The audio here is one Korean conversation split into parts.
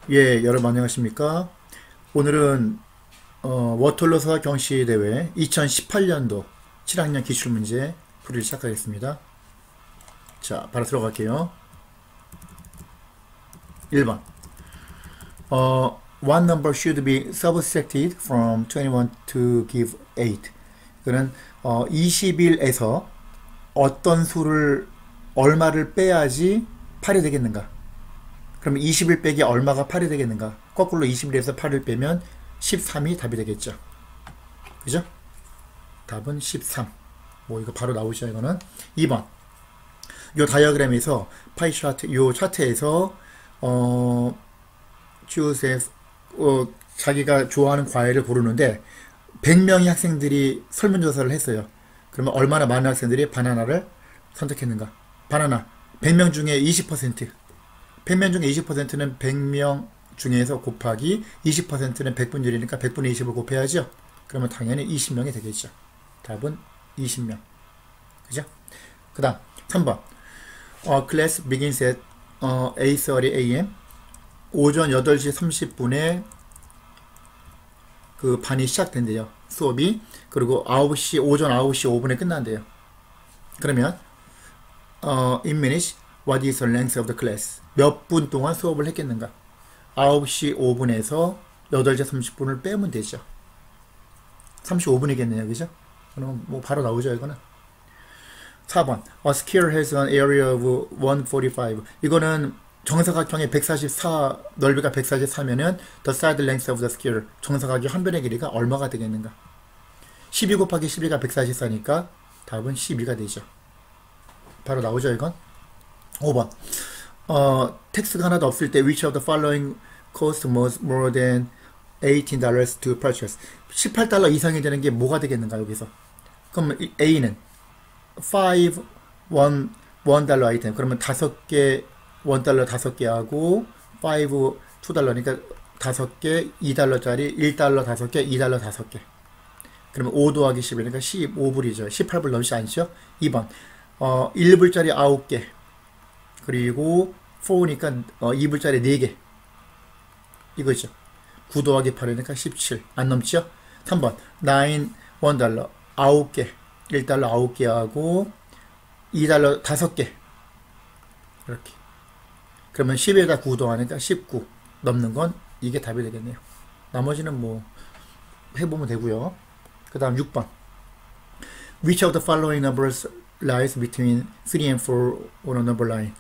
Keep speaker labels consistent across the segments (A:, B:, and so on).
A: 예, 여러분 안녕하십니까? 오늘은 워털로 수학 경시 대회 2018년도 7학년 기출문제 풀이를 시작하겠습니다. 자, 바로 들어갈게요. 1번. One number should be subtracted from 21 to give 8. 이거는 21에서 어떤 수를 얼마를 빼야지 8이 되겠는가? 그러면 21 빼기 얼마가 8이 되겠는가? 거꾸로 21에서 8을 빼면 13이 답이 되겠죠. 그죠? 답은 13. 뭐 이거 바로 나오죠, 이거는. 2번. 요 다이어그램에서 파이 차트, 요 차트에서 choose 자기가 좋아하는 과일을 고르는데 100명의 학생들이 설문조사를 했어요. 그러면 얼마나 많은 학생들이 바나나를 선택했는가? 바나나 100명 중에 20%, 100명 중에 20%는 100명 중에서 곱하기 20%는 100분의 1이니까 100분의 20을 곱해야죠. 그러면 당연히 20명이 되겠죠. 답은 20명. 그죠? 그 다음 3번. Class begins at 8:30 a.m. 오전 8시 30분에 그 반이 시작된대요. 수업이. 그리고 오전 9시 5분에 끝난대요. 그러면 in minutes, what is the length of the class? 몇 분 동안 수업을 했겠는가? 9시 5분에서 8시 30분을 빼면 되죠. 35분이겠네요. 그죠? 그럼 뭐 바로 나오죠, 이거는. 4번. A square has an area of 145. 이거는 정사각형의 144, 넓이가 144면은 the side length of the square, 정사각의 한 변의 길이가 얼마가 되겠는가? 12 곱하기 12가 144니까 답은 12가 되죠. 바로 나오죠, 이건. 5번. 텍스가 하나도 없을 때 which of the following cost more than $18 to purchase? 18달러 이상이 되는 게 뭐가 되겠는가, 여기서? 그럼 A는 1달러 아이템. 그러면 5개, 1달러 5개 하고 5, 2달러니까 5개, 2달러짜리 1달러 5개, 2달러 5개. 그러면 5 더하기 11이니까 15불이죠. 18불 넘지 않죠? 2번. 1불짜리 9개. 그리고 4니까 2불짜리 4개. 이거죠. 9 더하기 8이니까 17. 안 넘죠? 3번. 9, 1달러 9개. 1달러 9개 하고 2달러 5개. 이렇게. 그러면 10에다 9 더하니까 19. 넘는 건 이게 답이 되겠네요. 나머지는 뭐 해보면 되고요. 그 다음 6번. Which of the following numbers lies between 3 and 4 on a number line?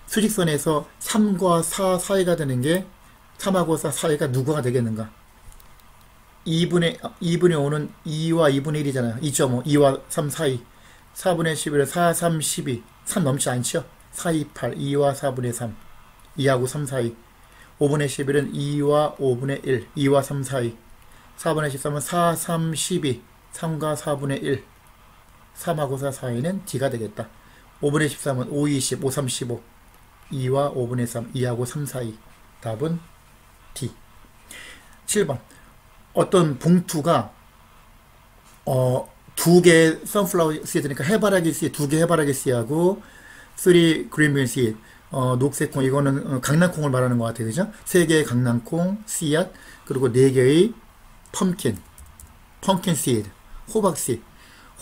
A: 수직선에서 3과 4 사이가 되는 게 3하고 4 사이가 누구가 되겠는가? 2분의 5는 2와 2분의 1이잖아요. 2.5, 2와 3 사이. 4분의 11은 4, 3, 12. 3 넘지 않죠? 4, 2, 8, 2와 4분의 3. 2하고 3 사이. 5분의 11은 2와 5분의 1. 2와 3 사이. 4분의 13은 4, 3, 12. 3과 4분의 1. 3하고 4 사이는 D가 되겠다. 5분의 13은 5, 20, 5, 3, 15. 2와 5분의 3, 2하고 3 사이. 답은 D. 7번. 어떤 봉투가 2개 선플라워 씨드니까 해바라기 씨, 2개 해바라기 씨하고 3 green bean seed, 녹색 콩, 이거는 강낭콩을 말하는 것 같아요. 그죠? 3개의 강낭콩, 씨앗, 그리고 4개의 펌킨 seed,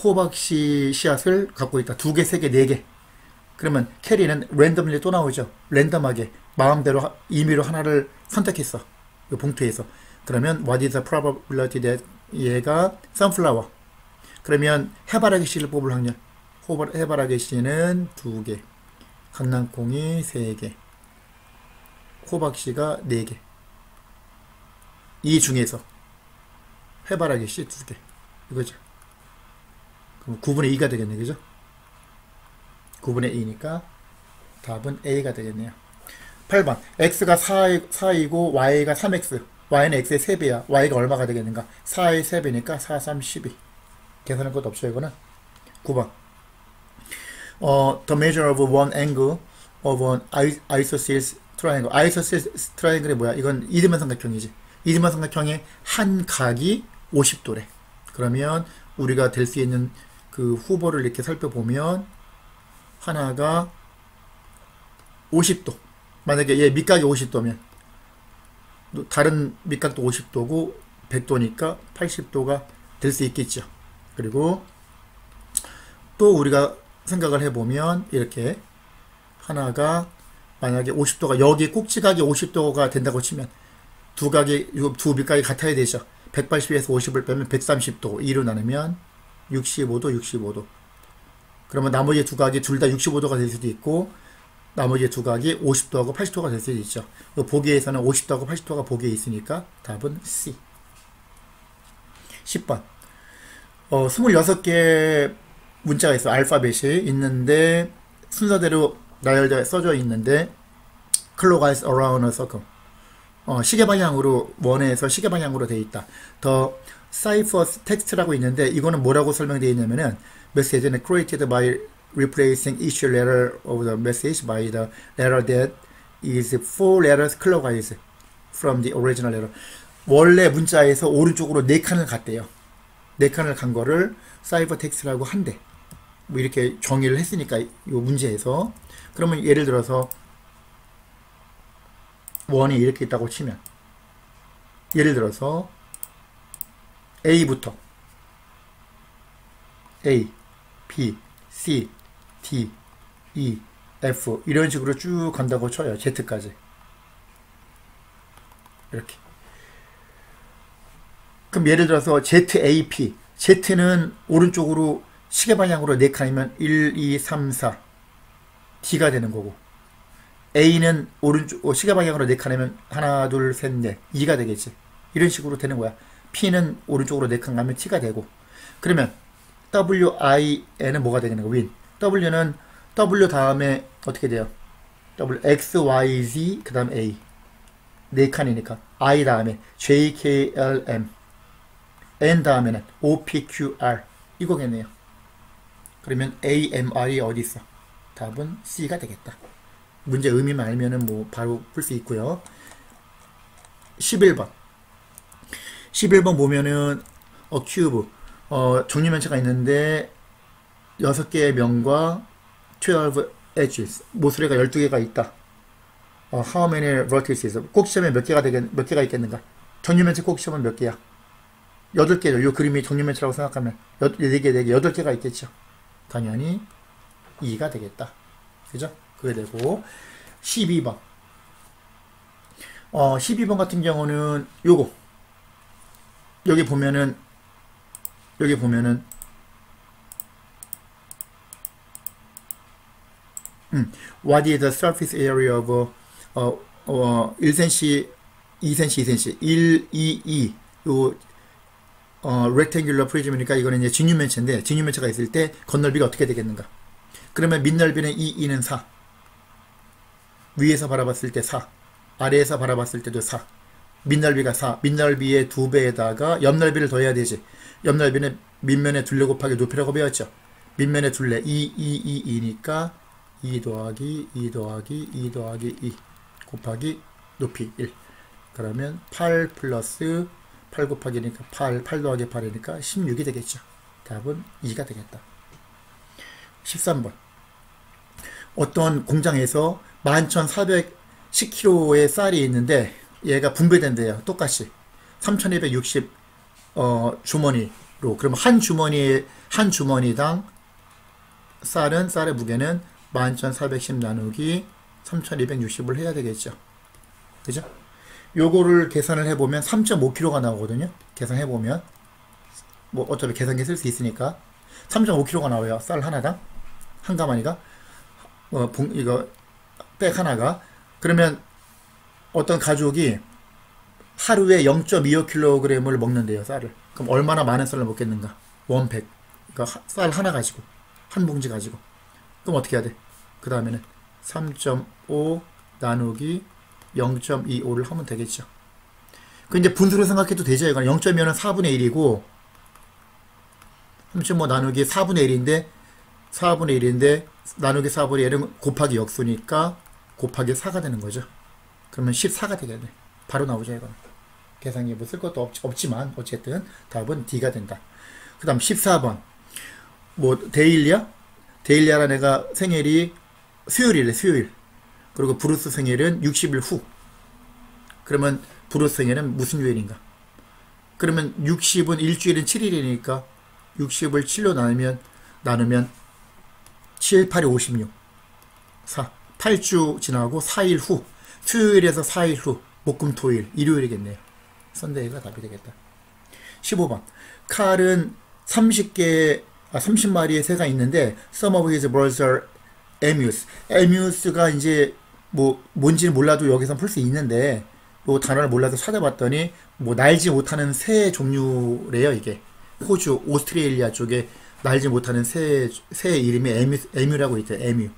A: 호박씨 씨앗을 갖고 있다. 2개, 3개, 4개. 그러면 캐리는 랜덤리 또 나오죠. 랜덤하게 마음대로 임의로 하나를 선택했어. 이 봉투에서. 그러면 what is the probability that 얘가 sunflower. 그러면 해바라기 씨를 뽑을 확률. 해바라기 씨는 2개, 강낭콩이 3개, 호박씨가 4개. 이 중에서 해바라기 씨 2개. 이거죠. 그럼 9분의 2가 되겠네. 그죠? 9분의 2니까 답은 A가 되겠네요. 8번. X가 4이고 Y가 3X. Y는 X의 3배야. Y가 얼마가 되겠는가? 4의 3배니까 4, 3, 12. 계산할 것도 없죠, 이거는. 9번. The measure of one angle of an isosceles triangle. isosceles triangle이 뭐야? 이건 이등변 삼각형이지. 이등변 삼각형의 한 각이 50도래. 그러면 우리가 될 수 있는 그 후보를 이렇게 살펴보면 하나가 50도. 만약에 얘 밑각이 50도면 다른 밑각도 50도고 100도니까 80도가 될 수 있겠죠. 그리고 또 우리가 생각을 해보면 이렇게 하나가 만약에 50도가 여기 꼭지각이 50도가 된다고 치면 두 밑각이 같아야 되죠. 180에서 50을 빼면 130도 2로 나누면 65도 65도. 그러면 나머지 두 각이 둘 다 65도가 될 수도 있고 나머지 두 각이 50도하고 80도가 될 수도 있죠. 보기에서는 50도하고 80도가 보기에 있으니까 답은 C. 10번 26개 문자가 있어. 알파벳이 있는데 순서대로 나열되어 써져 있는데 clockwise around a circle. 시계 방향으로 원에서 시계 방향으로 되어 있다. 더 cipher text라고 있는데 이거는 뭐라고 설명되어 있냐면은 message는 created by replacing each letter of the message by the letter that is 4 letters clockwise from the original letter. 원래 문자에서 오른쪽으로 4칸을 갔대요. 4칸을 간 거를 사이버 텍스트라고 한대. 뭐 이렇게 정의를 했으니까 이 문제에서. 그러면 예를 들어서 원이 이렇게 있다고 치면 예를 들어서 A부터 A, B, C, D, E, F 이런 식으로 쭉 간다고 쳐요. Z까지. 이렇게. 그럼 예를 들어서 ZAP. Z는 오른쪽으로 시계 방향으로 4칸이면 1, 2, 3, 4 D가 되는 거고 A는 오른쪽 시계 방향으로 4칸이면 1, 2, 3, 4 2가 되겠지. 이런 식으로 되는 거야. P는 오른쪽으로 4칸 가면 T가 되고 그러면 WIN은 뭐가 되겠는가? win. W는 W 다음에 어떻게 돼요? W X, Y, Z 그 다음 A 4칸이니까 I 다음에 J, K, L, M N 다음에는 O, P, Q, R 이거겠네요. 그러면 A, M, R이 어디 있어? 답은 C가 되겠다. 문제 의미만 알면은 뭐 바로 풀 수 있고요. 11번 보면은 큐브 정리면체가 있는데 6개의 면과 12 edges 모서리가 12개가 있다. How many vertices? 꼭지점에 몇 개가 있겠는가? 정리면체 꼭지점은 몇 개야? 8개죠. 이 그림이 정리면체라고 생각하면 4개, 8개가 있겠죠. 당연히 2가 되겠다. 그죠? 그게 되고 12번 12번 같은 경우는 요거 여기 보면은 what is the surface area of 1cm, 2cm, 2cm, 1, 2, 2 요 rectangular prism이니까 이거는 이제 직육면체인데 직육면체가 있을 때 겉넓이가 어떻게 되겠는가? 그러면 밑넓이는 2, 2는 4 위에서 바라봤을 때 4 아래에서 바라봤을 때도 4 밑넓이가 4 밑넓이의 2배에다가 옆넓이를 더해야 되지. 옆넓이는 밑면의 둘레 곱하기 높이라고 배웠죠. 밑면의 둘레 2, 2, 2, 2니까 2 더하기 2 더하기 2 더하기 2 곱하기 높이 1 그러면 8 플러스 8 곱하기니까 8 더하기 8이니까 16이 되겠죠. 답은 2가 되겠다. 13번 어떤 공장에서 11,410kg의 쌀이 있는데 얘가 분배된대요. 똑같이 3,260 주머니로. 그러면 한 주머니당 쌀의 무게는 11,410 나누기 3,260을 해야 되겠죠. 그죠? 요거를 계산을 해보면 3.5kg가 나오거든요. 계산해보면 뭐 어차피 계산기 쓸 수 있으니까 3.5kg가 나와요. 쌀 하나당 한 가마니가 이거 백 하나가. 그러면 어떤 가족이 하루에 0.25kg을 먹는데요. 쌀을. 그럼 얼마나 많은 쌀을 먹겠는가? 원팩. 그러니까 쌀 하나 가지고 한 봉지 가지고. 그럼 어떻게 해야 돼? 그 다음에는 3.5 나누기 0.25를 하면 되겠죠. 그 이제 분수로 생각해도 되죠. 이건 0.25는 4분의 1이고 3.5 나누기 4분의 1인데 나누기 4분의 1은 곱하기 역수니까 곱하기 4가 되는 거죠. 그러면 14가 되겠네. 바로 나오죠. 이건 계산기 뭐 쓸 것도 없지만 어쨌든 답은 D가 된다. 그 다음 14번 뭐 데일리아라는 애가 생일이 수요일이래. 수요일. 그리고 브루스 생일은 60일 후. 그러면 브로스에는 무슨 요일인가? 그러면 60은 일주일은 7일이니까 60을 7로 나누면 7, 8이 56. 8주 지나고 4일 후, 수요일에서 4일 후, 목금토일, 일요일이겠네요. 선데이가 답이 되겠다. 15번. 칼은 30마리의 새가 있는데 some of his birds are emus. emus가 이제 뭔지는 몰라도 여기서 풀 수 있는데 뭐 단어를 몰라서 찾아봤더니 날지 못하는 새 종류래요. 이게 호주, 오스트레일리아 쪽에 날지 못하는 새 이름이 에뮤라고 있대요.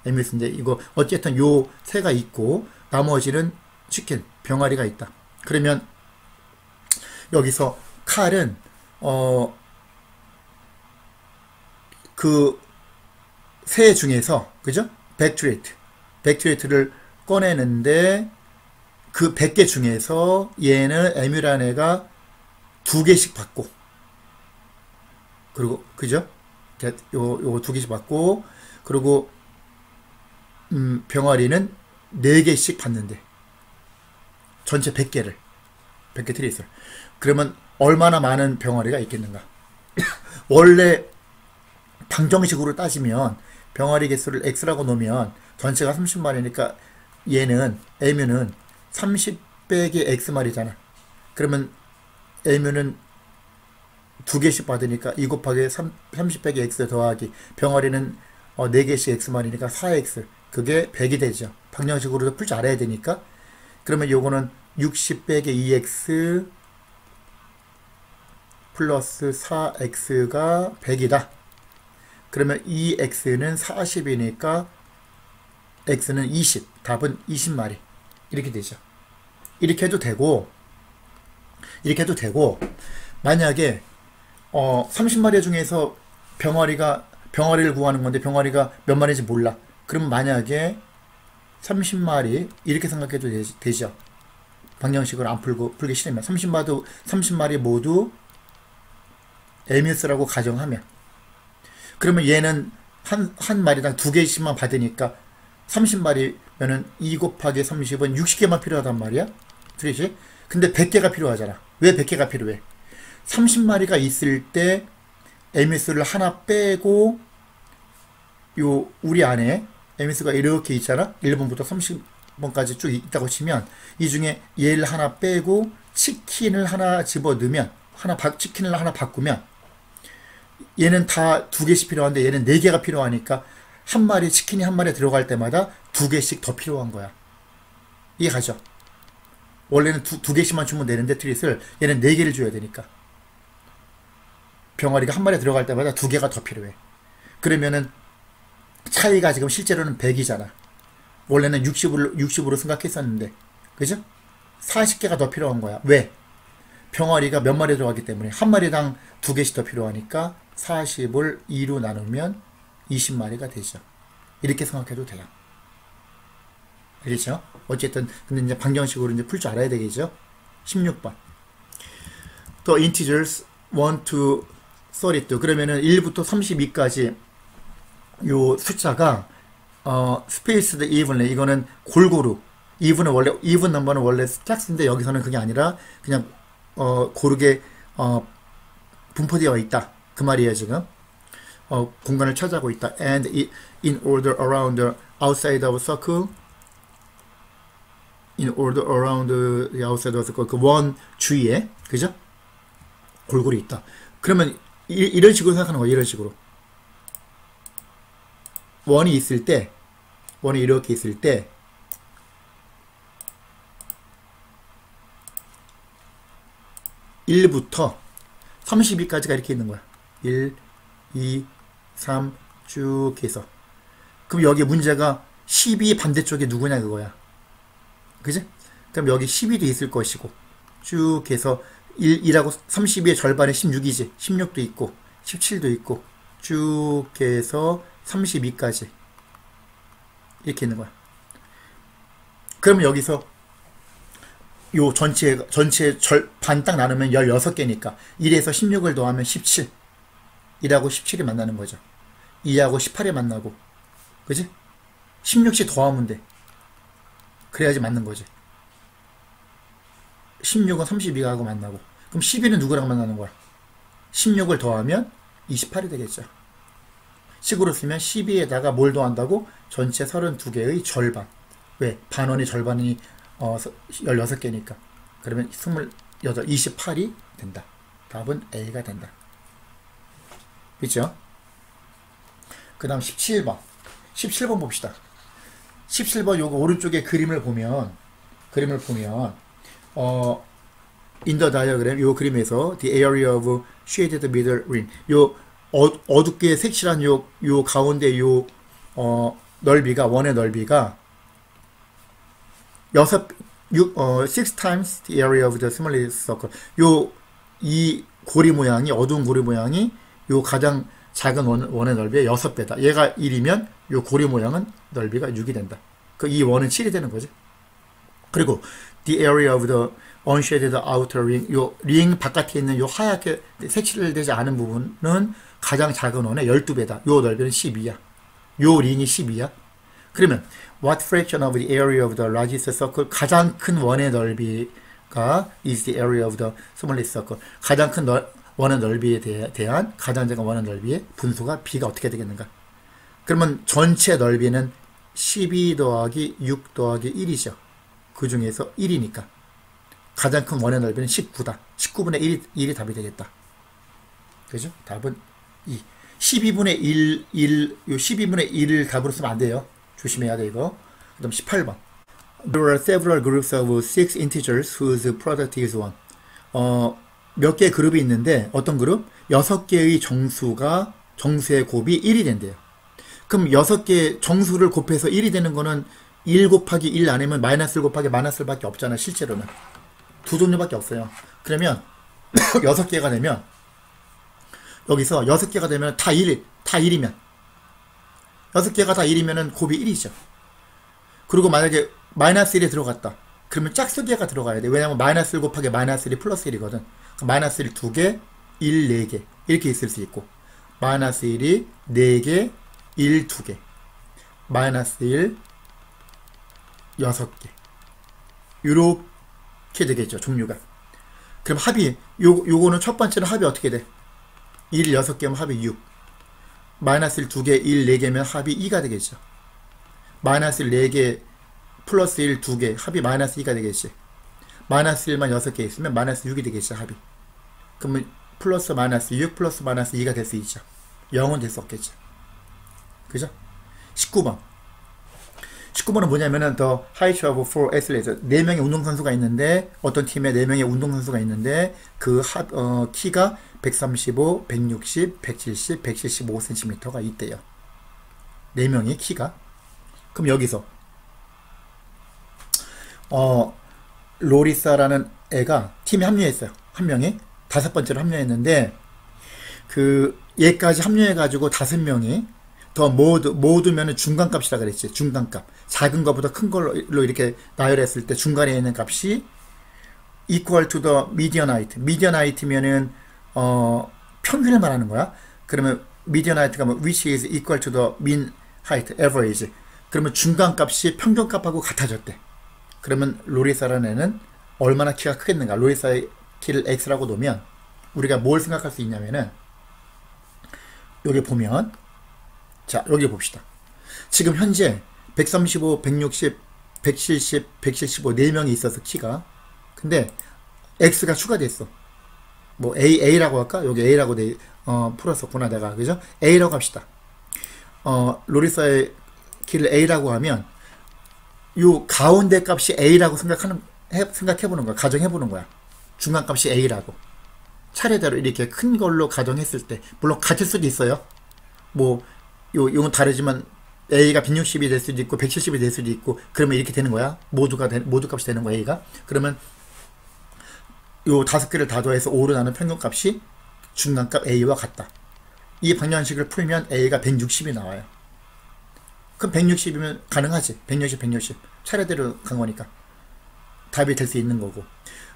A: 에뮤스인데 이거 어쨌든 요 새가 있고 나머지는 치킨, 병아리가 있다. 그러면 여기서 칼은 그 새 중에서 그죠? 백트레이트를 꺼내는데 그 100개 중에서 얘는 에뮤라는 애가 2개씩 받고 그리고 그죠? 요거 2개씩 받고 그리고 병아리는 4개씩 받는데 전체 100개 틀이 있어요. 그러면 얼마나 많은 병아리가 있겠는가? 원래 방정식으로 따지면 병아리 개수를 x라고 놓으면 전체가 30마리니까 얘는 에뮤는 30 빼기 x마리잖아. 그러면 에뮤는 2개씩 받으니까 2 곱하기 30 빼기 x 더하기 병아리는 4개씩 x마리니까 4x 그게 100이 되죠. 방정식으로도 풀 줄 알아야 되니까. 그러면 요거는 60 빼기 2x 플러스 4x가 100이다. 그러면 2x는 40이니까 x는 20. 답은 20마리. 이렇게 되죠. 이렇게 해도 되고 만약에 30마리 중에서 병아리를 구하는 건데 병아리가 몇 마리인지 몰라. 그럼 만약에 30마리 이렇게 생각해도 되죠. 방정식을 안 풀기 싫으면 30마리 모두 에뮤스라고 가정하면 그러면 얘는 한 마리당 2개씩만 받으니까 30마리면은 2 곱하기 30은 60개만 필요하단 말이야. 그렇지? 근데 100개가 필요하잖아. 왜 100개가 필요해? 30마리가 있을 때 에뮤스를 하나 빼고 우리 안에 에뮤스가 이렇게 있잖아. 1번부터 30번까지 쭉 있다고 치면 이 중에 얘를 하나 빼고 치킨을 하나 집어넣으면 치킨을 하나 바꾸면 얘는 다 2개씩 필요한데 얘는 4개가 필요하니까 치킨이 한 마리 들어갈 때마다 2개씩 더 필요한 거야. 이해가죠? 원래는 두 개씩만 주면 되는데 트릿을 얘는 4개를 줘야 되니까 병아리가 한 마리 들어갈 때마다 2개가 더 필요해. 그러면은 차이가 지금 실제로는 100이잖아. 원래는 60으로 생각했었는데 그죠? 40개가 더 필요한 거야. 왜? 병아리가 몇 마리 들어가기 때문에 한 마리당 2개씩 더 필요하니까 40을 2로 나누면 20마리가 되죠. 이렇게 생각해도 돼요. 알겠죠? 어쨌든 근데 이제 방정식으로 이제 풀 줄 알아야 되겠죠? 16번. 또 integers 1 to 32. 그러면은 1부터 32까지 요 숫자가 spaced evenly. 이거는 골고루. even 넘버는 원래 짝수인데 여기서는 그게 아니라 그냥 고르게 분포되어 있다. 그 말이에요, 지금. 공간을 차지하고 있다. And in order around the outside of a circle. In order around the outside of a circle. 그 원 주위에, 그죠? 골고루 있다. 그러면 이런 식으로 생각하는 거예요. 이런 식으로. 원이 이렇게 있을 때 1부터 32까지가 이렇게 있는 거야. 1, 2, 3 쭉 해서. 그럼 여기 문제가 12 반대쪽에 누구냐 그거야. 그지? 그럼 여기 12도 있을 것이고 쭉 해서 1하고 32의 절반이 16이지. 16도 있고 17도 있고 쭉 해서 32까지 이렇게 있는 거야. 그러면 여기서 요 전체 반 딱 나누면 16개니까 1에서 16을 더하면 17. 1하고 17이 만나는 거죠. 2하고 18이 만나고 그지? 16씩 더하면 돼. 그래야지 맞는 거지. 16은 32하고 만나고. 그럼 12는 누구랑 만나는 거야? 16을 더하면 28이 되겠죠. 식으로 쓰면 12에다가 뭘 더한다고? 전체 32개의 절반. 왜? 반원이 절반이 16개니까. 그러면 28, 28이 된다. 답은 A가 된다. 그렇죠? 그 다음 17번. 17번 봅시다. 17번 요거 오른쪽에 그림을 보면 in the diagram 요 그림에서 the area of shaded middle ring 요 어둡게 색칠한 요 가운데 요 넓이가 원의 넓이가 6 times the area of the smallest circle 이 고리 모양이 어두운 고리 모양이 요 가장 작은 원의 넓이의 6배다. 얘가 1이면 요 고리 모양은 넓이가 6이 된다. 이 원은 7이 되는 거지. 그리고 the area of the unshaded outer ring 요 링 바깥에 있는 요 하얗게 색칠되지 않은 부분은 가장 작은 원의 12배다. 요 넓이는 12야. 요 링이 12야. 그러면 what fraction of the area of the largest circle 가장 큰 원의 넓이가 is the area of the smallest circle 가장 큰 원의 넓이에 대한 가장 작은 원의 넓이의 분수가 B가 어떻게 되겠는가? 그러면 전체 넓이는 12 더하기 6 더하기 1이죠. 그 중에서 1이니까 가장 큰 원의 넓이는 19다. 19분의 1이 답이 되겠다. 그죠? 답은 2. 12분의 1, 요 12분의 1을 답으로 쓰면 안 돼요. 조심해야 돼, 이거. 그 다음 18번. There are several groups of 6 integers whose product is 1. 몇 개의 그룹이 있는데, 어떤 그룹? 6개의 정수의 곱이 1이 된대요. 그럼 6개의 정수를 곱해서 1이 되는 거는 1 곱하기 1 아니면 마이너스 1 곱하기 마이너스 1밖에 없잖아, 실제로는. 두 종류밖에 없어요. 그러면 6개가 되면 여기서 6개가 되면 다 1이면 6개가 다 1이면 곱이 1이죠. 그리고 만약에 마이너스 1이 들어갔다. 그러면 짝수개가 들어가야 돼. 왜냐면 마이너스 1 곱하기 마이너스 1이 플러스 1이거든. 마이너스 1 2개, 1 4개 이렇게 있을 수 있고 마이너스 1이 4개, 1 2개 마이너스 1 6개 이렇게 되겠죠. 종류가. 그럼 합이 요거는 첫 번째는 합이 어떻게 돼? 1 6개면 합이 6 마이너스 1 2개 1 4개면 합이 2가 되겠죠. 마이너스 1 4개 플러스 1 2개 합이 마이너스 2가 되겠지. 마이너스 1만 6개 있으면 마이너스 6이 되겠죠. 합이. 그러면 플러스 마이너스 6 플러스 마이너스 2가 될 수 있죠. 0은 될 수 없겠죠. 그죠? 19번 19번은 뭐냐면은 the height of 4 athletes 4명의 운동선수가 있는데 어떤 팀에 4명의 운동선수가 있는데 그 키가 135, 160, 170, 175cm가 있대요. 4명의 키가. 그럼 여기서 로리사라는 애가 팀에 합류했어요. 한 명이 5번째로 합류했는데 그 얘까지 합류해가지고 5명이 더 모두면은 중간값이라 그랬지. 중간값. 작은 것보다 큰 걸로 이렇게 나열했을 때 중간에 있는 값이 equal to the median height. median height면은 평균을 말하는 거야. 그러면 median height가 뭐 which is equal to the mean height average. 그러면 중간값이 평균값하고 같아졌대. 그러면 로리사라는 애는 얼마나 키가 크겠는가? 로리사의 키를 x라고 놓으면 우리가 뭘 생각할 수 있냐면은 여기 보면 자, 여기 봅시다. 지금 현재 135, 160, 170, 175 4명이 있어서 키가. 근데 x가 추가됐어. 뭐 a라고 할까? 여기 a라고 풀었었구나 내가. 그죠? a라고 합시다. 로리사의 키를 a라고 하면 요 가운데 값이 a라고 생각해보는 거야. 가정해보는 거야. 중간값이 a라고. 차례대로 이렇게 큰 걸로 가정했을 때 물론 같을 수도 있어요. 뭐 요건 다르지만 A가 160이 될 수도 있고 170이 될 수도 있고 그러면 이렇게 되는 거야. 모두 값이 되는 거야. A가. 그러면 요 5개를 다 더해서 5로 나눈 평균값이 중간값 A와 같다. 이 방정식을 풀면 A가 160이 나와요. 그럼 160이면 가능하지. 160 차례대로 간 거니까 답이 될 수 있는 거고.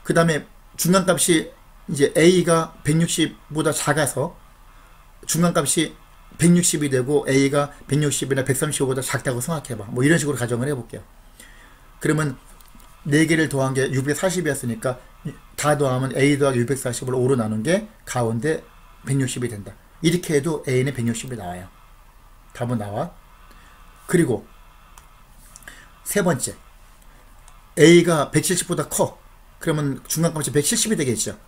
A: 그 다음에 중간값이 이제 A가 160보다 작아서 중간값이 160이 되고 A가 160이나 135보다 작다고 생각해봐. 뭐 이런 식으로 가정을 해볼게요. 그러면 4개를 더한 게 640이었으니까 다 더하면 A 더하기 640을 5로 나눈 게 가운데 160이 된다. 이렇게 해도 A는 160이 나와요. 답은 나와. 그리고 세 번째, A가 170보다 커. 그러면 중간값이 170이 되겠죠.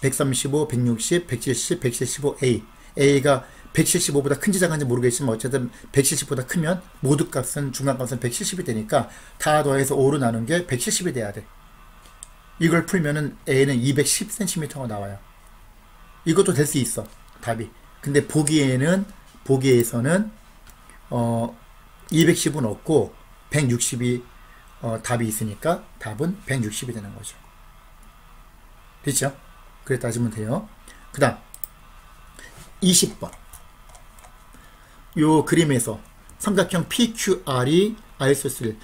A: 135, 160, 170, 175, A. A가 175보다 큰지 작은지 모르겠지만 어쨌든 170보다 크면 모두 값은 중간값은 170이 되니까 다 더해서 5로 나눈 게 170이 돼야 돼. 이걸 풀면은 A는 210cm가 나와요. 이것도 될 수 있어. 답이. 근데 보기에서는 210은 없고 160이 답이 있으니까 답은 160이 되는 거죠. 됐죠? 그래 따지면 돼요. 그 다음 20번 요 그림에서 삼각형 PQR이 아이소스릴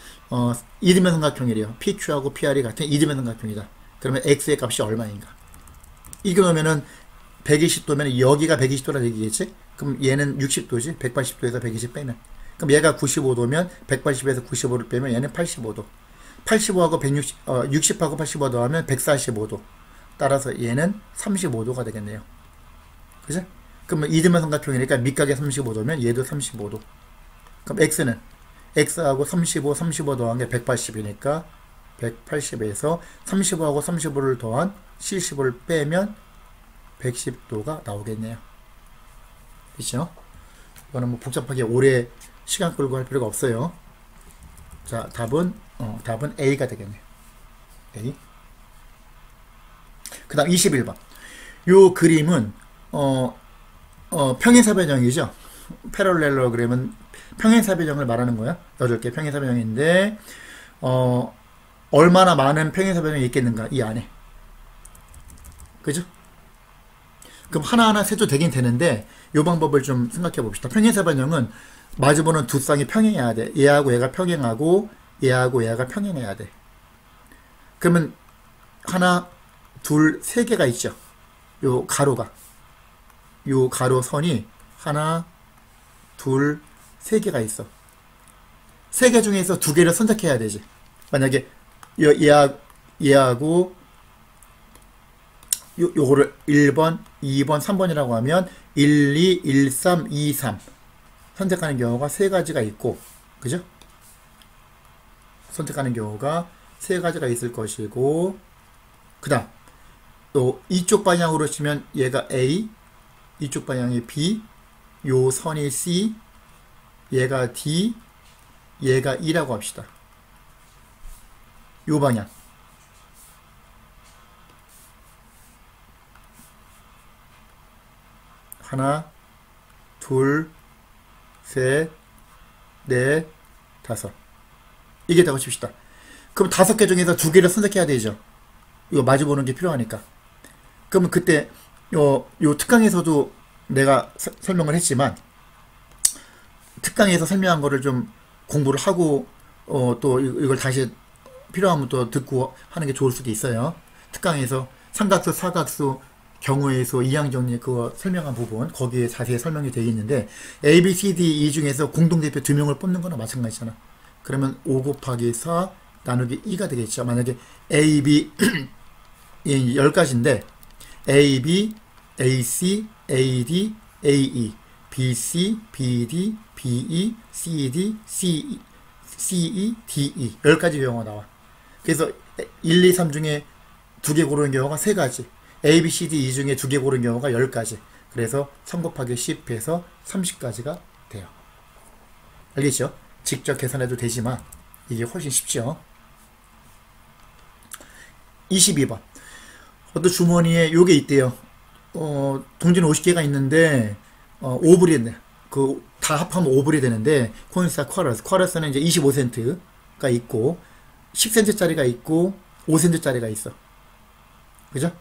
A: 이등변 삼각형이래요. PQ하고 PR이 같은 이등변 삼각형이다. 그러면 X의 값이 얼마인가? 이거 넣으면은 120도면 여기가 120도라 얘기겠지? 그럼 얘는 60도지? 180도에서 120 빼면. 그럼 얘가 95도면 180에서 95를 빼면 얘는 85도. 85하고 60하고 85 더하면 145도. 따라서 얘는 35도가 되겠네요. 그죠? 그러면 이등변 삼각형이니까 밑각이 35도면 얘도 35도. 그럼 X는 X하고 35 더한 게 180이니까 180에서 35하고 35를 더한 75를 빼면 110도가 나오겠네요. 그렇죠? 이거는 뭐 복잡하게 오래 시간 끌고 할 필요가 없어요. 자, 답은 A가 되겠네요. A. 그 다음 21번. 요 그림은 평행사변형이죠. 패럴렐로그램은 평행사변형을 말하는 거야. 8개 평행사변형인데 얼마나 많은 평행사변형이 있겠는가 이 안에. 그죠? 그럼 하나하나 세도 되긴 되는데 이 방법을 좀 생각해 봅시다. 평행사변형은 마주보는 두 쌍이 평행해야 돼. 얘하고 얘가 평행하고 얘하고 얘가 평행해야 돼. 그러면 하나, 둘, 세 개가 있죠. 요 가로가. 요 가로선이 하나, 둘, 세 개가 있어. 세 개 중에서 두 개를 선택해야 되지. 만약에 얘하고 요거를 1번, 2번, 3번이라고 하면 1, 2, 1, 3, 2, 3 선택하는 경우가 세 가지가 있고, 그죠? 선택하는 경우가 세 가지가 있을 것이고, 그 다음 또 이쪽 방향으로 치면 얘가 A, 이쪽 방향이 B, 요 선이 C, 얘가 D, 얘가 E라고 합시다. 요 방향. 하나, 둘, 셋, 넷, 다섯. 이게 되고 칩시다. 그럼 5개 중에서 2개를 선택해야 되죠. 이거 마주보는 게 필요하니까. 그러면 그때 요 특강에서도 내가 설명을 했지만 특강에서 설명한 거를 좀 공부를 하고 또 이걸 다시 필요하면 또 듣고 하는 게 좋을 수도 있어요. 특강에서 삼각수, 사각수, 경우의 수, 이항정리 그거 설명한 부분 거기에 자세히 설명이 되어 있는데 A, B, C, D, E 중에서 공동대표 2명을 뽑는 거나 마찬가지잖아. 그러면 5 곱하기 4 나누기 2가 되겠죠. 만약에 A, B 10가지인데 A, B, A, C, A, D, A, E, B, C, B, D, B, E, C, D, C, E, D, E 10가지 경우가 나와. 그래서 1, 2, 3 중에 2개 고르는 경우가 3가지, A, B, C, D, E 중에 2개 고르는 경우가 10가지. 그래서 3 곱하기 10해서 30가지가 돼요. 알겠죠? 직접 계산해도 되지만 이게 훨씬 쉽죠. 22번. 어떤 주머니에 요게 있대요. 동전 50개가 있는데 5불이 있네. 그 다 합하면 5불이 되는데 코인스타 쿼러스는 이제 25센트가 있고 10센트짜리가 있고 5센트짜리가 있어. 그죠?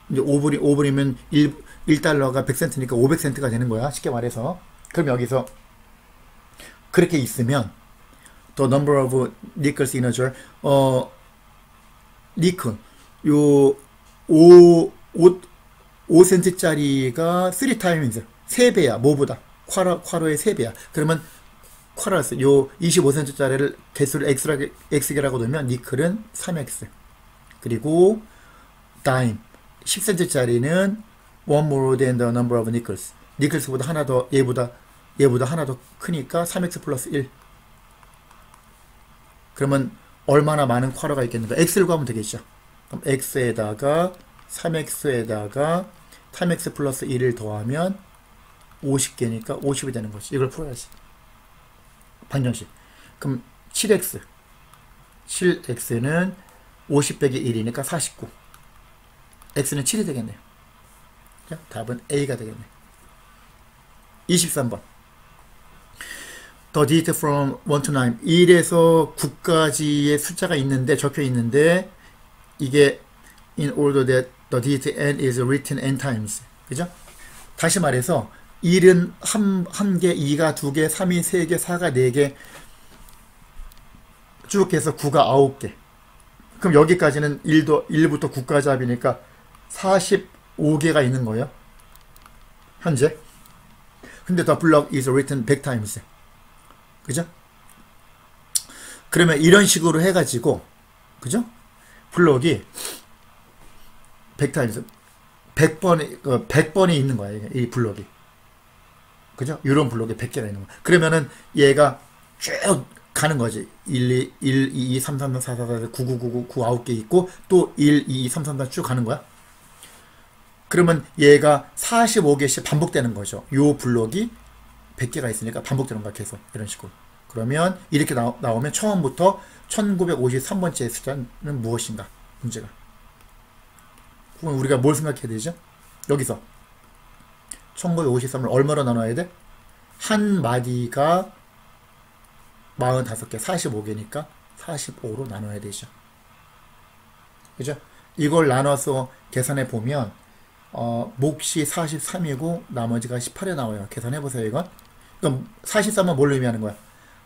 A: 이제 5불이면 1달러가 100센트니까 500센트가 되는 거야. 쉽게 말해서. 그럼 여기서 그렇게 있으면 the number of nickels in a jar 니클 요 5센트짜리가 3 times 3배야. 뭐보다? 쿼러의 3배야. 그러면 쿼러스 요 25센트짜리를 개수를 x라고 넣으면 니클은 3x. 그리고 dime 10센트짜리는 one more than the number of nickels. 니클스보다 하나 더 얘보다 하나 더 크니까 3x 플러스 1. 그러면 얼마나 많은 쿼러가 있겠는가? x를 구하면 되겠죠. 그럼 x에다가 3x에다가 3x 플러스 1을 더하면 50개니까 50이 되는 거지. 이걸 풀어야지. 방정식. 그럼 7x는 50 빼기 1이니까 49. x는 7이 되겠네요. 자, 답은 A가 되겠네. 23번. The digit from 1 to 9. 1에서 9까지의 숫자가 있는데, 적혀 있는데, 이게 in order that the digit n is written n times. 그죠? 다시 말해서 1은 1개, 2가 2개, 3이 3개, 4가 4개 쭉 해서 9가 9개. 그럼 여기까지는 1부터 9까지 합이니까 45개가 있는 거예요. 현재. 근데 the block is written 100 times. 그죠? 그러면 이런 식으로 해가지고, 그죠? 블록이 100 times, 100번이 있는 거예요. 이 블록이. 그죠? 이런 블록이 100개가 있는 거예요. 그러면은 얘가 쭉 가는 거지. 1, 2, 3, 4, 4, 4, 9, 9, 9, 9, 9개 있고, 또 1, 2, 3, 3, 4 쭉 가는 거야. 그러면 얘가 45개씩 반복되는 거죠. 요 블록이 100개가 있으니까 반복되는 거야, 계속. 이런 식으로. 그러면 이렇게 나오면 처음부터 1953번째 숫자는 무엇인가? 문제가. 그럼 우리가 뭘 생각해야 되죠? 여기서 1953을 얼마로 나눠야 돼? 한 마디가 45개, 45개니까 45로 나눠야 되죠. 그죠? 이걸 나눠서 계산해 보면 몫이 43이고 나머지가 18에 나와요. 계산해 보세요, 이건. 그럼 43은 뭘 의미하는 거야?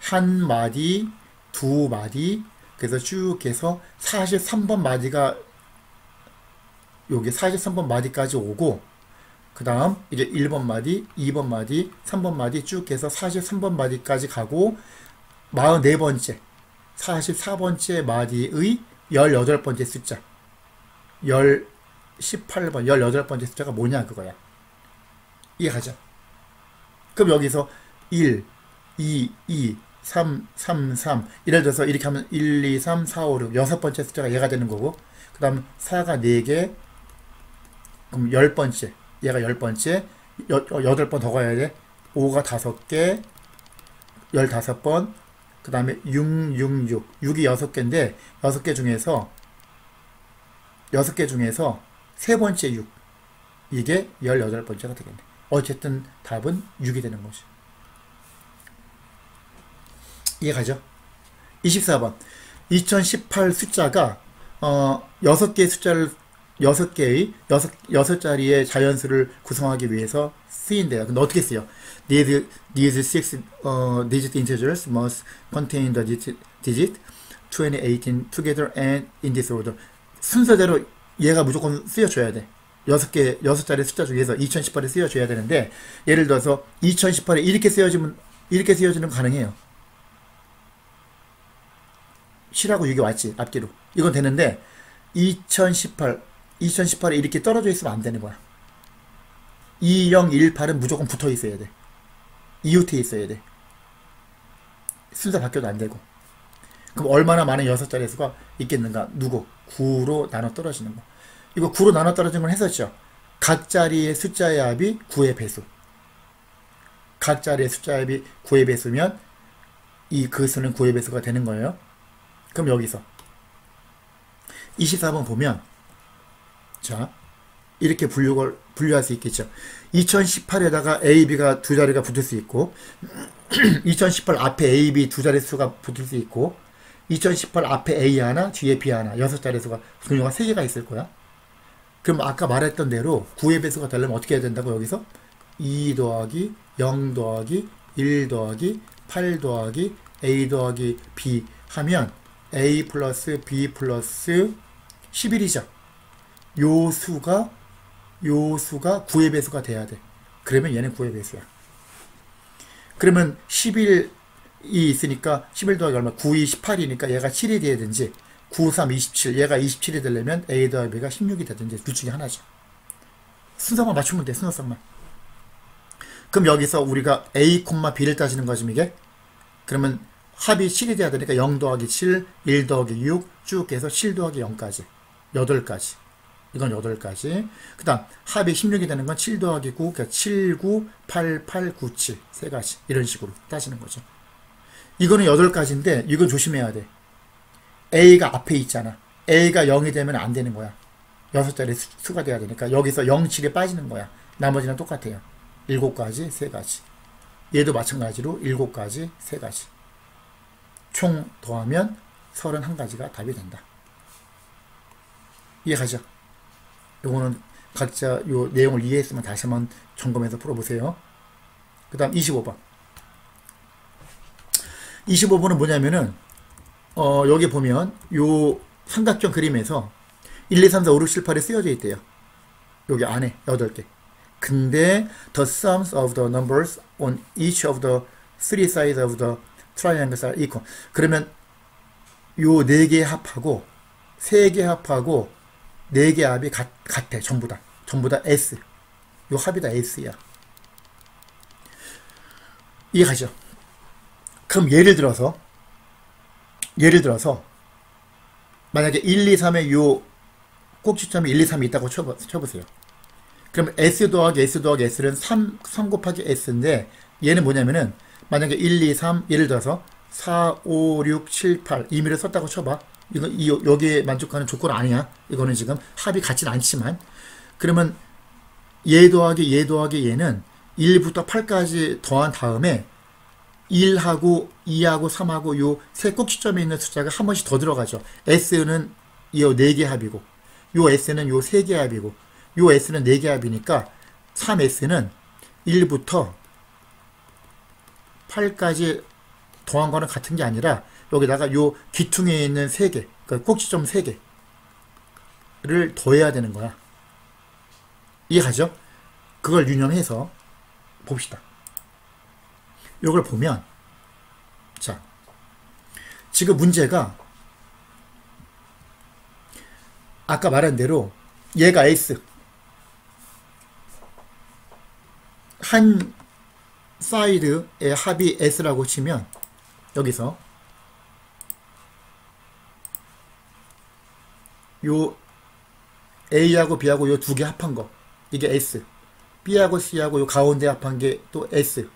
A: 한 마디, 두 마디, 그래서 쭉 해서 43번 마디가 여기 43번 마디까지 오고, 그 다음 이제 1번 마디, 2번 마디, 3번 마디 쭉 해서 43번 마디까지 가고, 44번째, 44번째 마디의 18번째 숫자, 18번, 18번째 숫자가 뭐냐 그거야. 이해가죠? 그럼 여기서 1, 2, 2, 3, 3, 3 예를 들어서 이렇게 하면 1, 2, 3, 4, 5, 6 6번째 숫자가 얘가 되는 거고, 그 다음 4가 4개, 그럼 10번째, 얘가 10번째, 8번 더 가야 돼. 5가 5개, 15번, 그 다음에 6, 6, 6 6이 6개인데 6개 중에서 세 번째 6, 이게 18번째가 되겠네. 어쨌든 답은 6이 되는 거죠. 이해가죠? 24번. 2018 숫자가 6개의 숫자를 6자리의 자연수를 구성하기 위해서 쓰인대요. 근데 어떻게 쓰요? These six digit integers must contain the digit 20, 18 together and in this order. 순서대로 얘가 무조건 쓰여줘야 돼. 6자리 숫자 중에서 2018에 쓰여줘야 되는데, 예를 들어서 2018에 이렇게 쓰여지면 가능해요. 7하고 6이 왔지, 앞뒤로. 이건 되는데 2018에 이렇게 떨어져 있으면 안 되는 거야. 2018은 무조건 붙어 있어야 돼. 이웃에 있어야 돼. 순서 바뀌어도 안 되고. 그럼 얼마나 많은 6자리 수가 있겠는가? 9로 나눠 떨어지는 거. 이거 9로 나눠 떨어지는 걸 했었죠. 각 자리의 숫자의 합이 9의 배수. 각 자리의 숫자의 합이 9의 배수면 그 수는 9의 배수가 되는 거예요. 그럼 여기서 24번 보면, 자, 이렇게 분류할 수 있겠죠. 2018에다가 A, B가 두 자리가 붙을 수 있고, 2018 앞에 A, B 두 자리 수가 붙을 수 있고, 2018 앞에 A 하나, 뒤에 B 하나, 6자리 수가 분류가 3개가 있을 거야. 그럼 아까 말했던 대로 9의 배수가 되려면 어떻게 해야 된다고? 여기서 2 더하기 0 더하기 1 더하기 8 더하기 A 더하기 B 하면 A 플러스 B 플러스 11이죠. 요 수가 9의 배수가 돼야 돼. 그러면 얘는 9의 배수야. 그러면 11이 있으니까 11 더하기 얼마? 9이 18이니까 얘가 7이 돼야든지, 9, 3, 27. 얘가 27이 되려면 A 더하기 B가 16이 되든지 둘 중에 하나죠. 순서만 맞추면 돼. 순서상만. 그럼 여기서 우리가 A, B를 따지는 거지 이게. 그러면 합이 7이 돼야 되니까 0 더하기 7, 1 더하기 6 쭉 해서 7 더하기 0까지 8가지. 이건 8가지. 그 다음 합이 16이 되는 건 7 더하기 9, 그러니까 7, 9, 8, 8, 9, 7 3가지. 이런 식으로 따지는 거죠. 이거는 8가지인데 이건 조심해야 돼. A가 앞에 있잖아. A가 0이 되면 안 되는 거야. 6자리 수가 돼야 되니까 여기서 0, 7에 빠지는 거야. 나머지는 똑같아요. 7가지, 3가지. 얘도 마찬가지로 7가지, 3가지. 총 더하면 31가지가 답이 된다. 이해가죠? 요거는 각자 요 내용을 이해했으면 다시 한번 점검해서 풀어보세요. 그 다음 25번. 25번은 뭐냐면은 여기 보면 요 삼각형 그림에서 1, 2, 3, 4, 5, 6, 7, 8이 쓰여져 있대요. 여기 안에 8개. 근데 the sums of the numbers on each of the three sides of the triangles are equal. 그러면 요 4개 합하고 3개 합하고 4개 합이 같아. 전부 다. 전부 다 S. 요 합이 다 S야. 이해가죠? 그럼 예를 들어서 만약에 1, 2, 3에 요 꼭지점이 1, 2, 3이 있다고 쳐보세요. 그럼 S 더하기 S 더하기 S는 3 곱하기 S인데 얘는 뭐냐면은 만약에 1, 2, 3 예를 들어서 4, 5, 6, 7, 8 임의를 썼다고 쳐봐. 여기에 만족하는 조건 아니야. 이거는 지금 합이 같진 않지만 그러면 얘 더하기 얘는 1부터 8까지 더한 다음에 1하고 2하고 3하고 요 세 꼭지점에 있는 숫자가 한 번씩 더 들어가죠. S는 요 4개 합이고 요 S는 요 3개 합이고 요 S는 4개 합이니까 3S는 1부터 8까지 더한 거는 같은 게 아니라 여기다가 요 기퉁에 있는 3개, 그러니까 꼭지점 3개를 더해야 되는 거야. 이해가죠? 그걸 유념해서 봅시다. 요걸 보면 자 지금 문제가 아까 말한 대로 얘가 S 한 사이드의 합이 S라고 치면 여기서 요 A하고 B하고 요 2개 합한 거 이게 S, B하고 C하고 요 가운데 합한 게 또 S,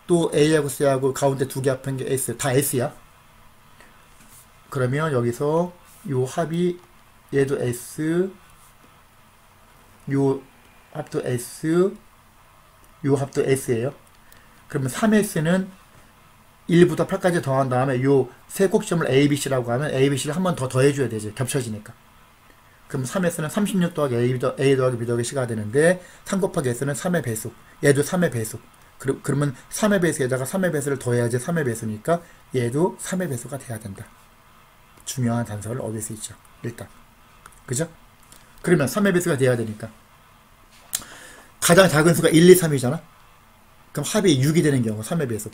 A: 또 A하고 C하고 가운데 2개 합한 게 S, 다 S야. 그러면 여기서 요 합이 얘도 S, 요 합도 S, 요 합도 S예요. 그러면 3S는 1부터 8까지 더한 다음에 요 세 꼭지점을 A, B, C라고 하면 A, B, C를 한 번 더 더해줘야 되지. 겹쳐지니까. 그럼 3S는 36 더하기 A 더하기 B 더하기 C가 되는데 3 곱하기 S는 3의 배수. 얘도 3의 배수. 그러면 3의 배수에다가 3의 배수를 더해야지 3의 배수니까 얘도 3의 배수가 돼야 된다. 중요한 단서를 얻을 수 있죠. 일단. 그죠? 그러면 3의 배수가 돼야 되니까. 가장 작은 수가 1, 2, 3이잖아? 그럼 합이 6이 되는 경우, 3의 배수.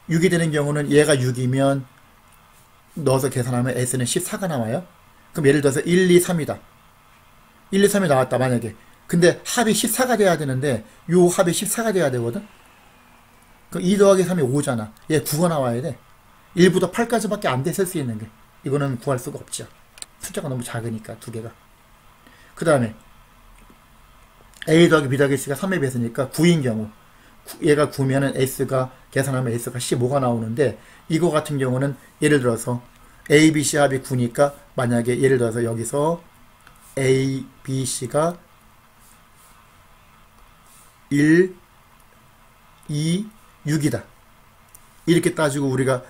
A: 6이 되는 경우는 얘가 6이면 넣어서 계산하면 S는 14가 나와요. 그럼 예를 들어서 1, 2, 3이다. 1, 2, 3이 나왔다, 만약에. 근데 합이 14가 돼야 되는데, 요 합이 14가 돼야 되거든? 그럼 2 더하기 3이 5잖아. 얘 9가 나와야 돼. 1부터 8까지밖에 안 돼, 쓸 수 있는 게. 이거는 구할 수가 없죠. 숫자가 너무 작으니까, 두 개가. 그 다음에, A 더하기 B 더하기 C가 3의 배수니까 9인 경우. 얘가 9면은 S가, 계산하면 S가 15가 나오는데, 이거 같은 경우는 예를 들어서, A, B, C 합이 9니까 만약에 예를 들어서 여기서 A, B, C가 1, 2, 6이다. 이렇게 따지고 우리가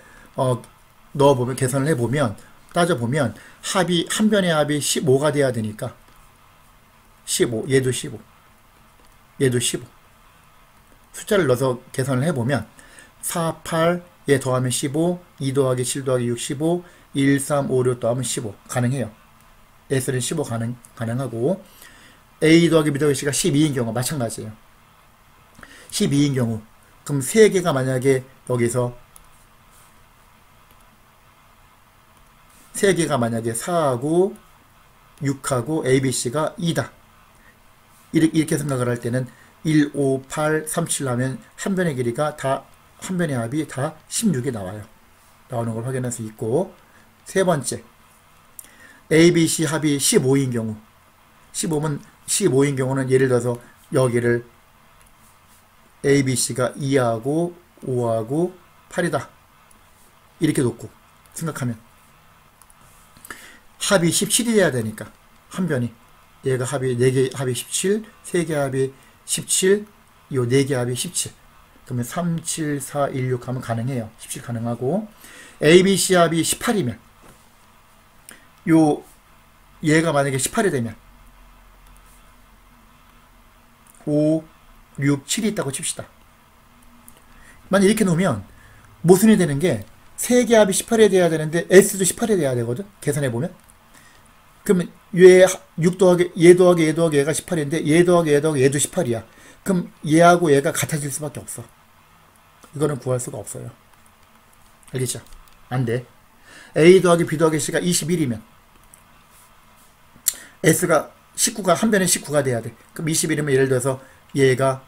A: 넣어보면 계산을 해보면 따져보면 합이 한 변의 합이 15가 돼야 되니까 15, 얘도 15, 얘도 15. 숫자를 넣어서 계산을 해보면 4, 8, 얘 더하면 15, 2 더하기 7 더하기 6, 15, 1, 3, 5, 6 더하면 15. 가능해요. S는 15 가능하고 A 더하기 B 더하기 C가 12인 경우 마찬가지예요. 12인 경우 그럼 3개가 만약에 여기서 세 개가 만약에 4하고 6하고 ABC가 2다. 이렇게 생각을 할 때는 1, 5, 8, 3, 7 하면 한 변의 길이가 다, 한 변의 합이 다 16이 나와요. 나오는 걸 확인할 수 있고, 세 번째, ABC 합이 15인 경우, 15인 경우는 예를 들어서 여기를 ABC가 2하고 5하고 8이다. 이렇게 놓고 생각하면 합이 17이 돼야 되니까 한 변이 얘가 합이 4개 합이 17, 3개 합이 17, 요 4개 합이 17. 그러면 3, 7, 4, 1, 6 하면 가능해요. 17 가능하고 ABC 합이 18이면 요 얘가 만약에 18이 되면 5, 6, 7이 있다고 칩시다. 만약 이렇게 놓으면 모순이 되는 게 3개 합이 18이 돼야 되는데 S도 18이 돼야 되거든. 계산해보면. 그러면 얘 더하기 얘 더하기 얘가 18인데 얘 더하기 얘 더하기 얘도 18이야. 그럼 얘하고 얘가 같아질 수밖에 없어. 이거는 구할 수가 없어요. 알겠죠? 안 돼. A 더하기 B 더하기 C가 21이면 S가 19가 한 변에 19가 돼야 돼. 그럼 21이면 예를 들어서 얘가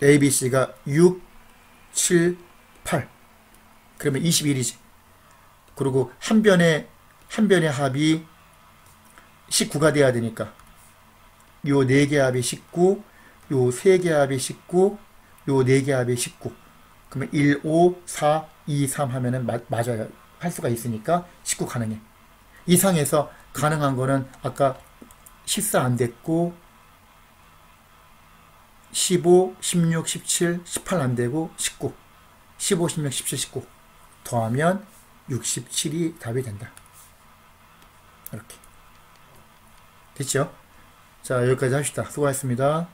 A: ABC가 6, 7, 8 그러면 21이지. 그리고 한 변의 합이 19가 돼야 되니까 요 4개 합이 19, 요 3개 합이 19, 요 4개 합이 19. 그러면 1, 5, 4, 2, 3 하면은 맞아요. 할 수가 있으니까 19 가능해. 이상에서 가능한 거는 아까 14 안 됐고 15, 16, 17, 18 안 되고 19. 15, 16, 17, 19 더하면 67이 답이 된다. 이렇게 됐죠? 자, 여기까지 합시다. 수고하셨습니다.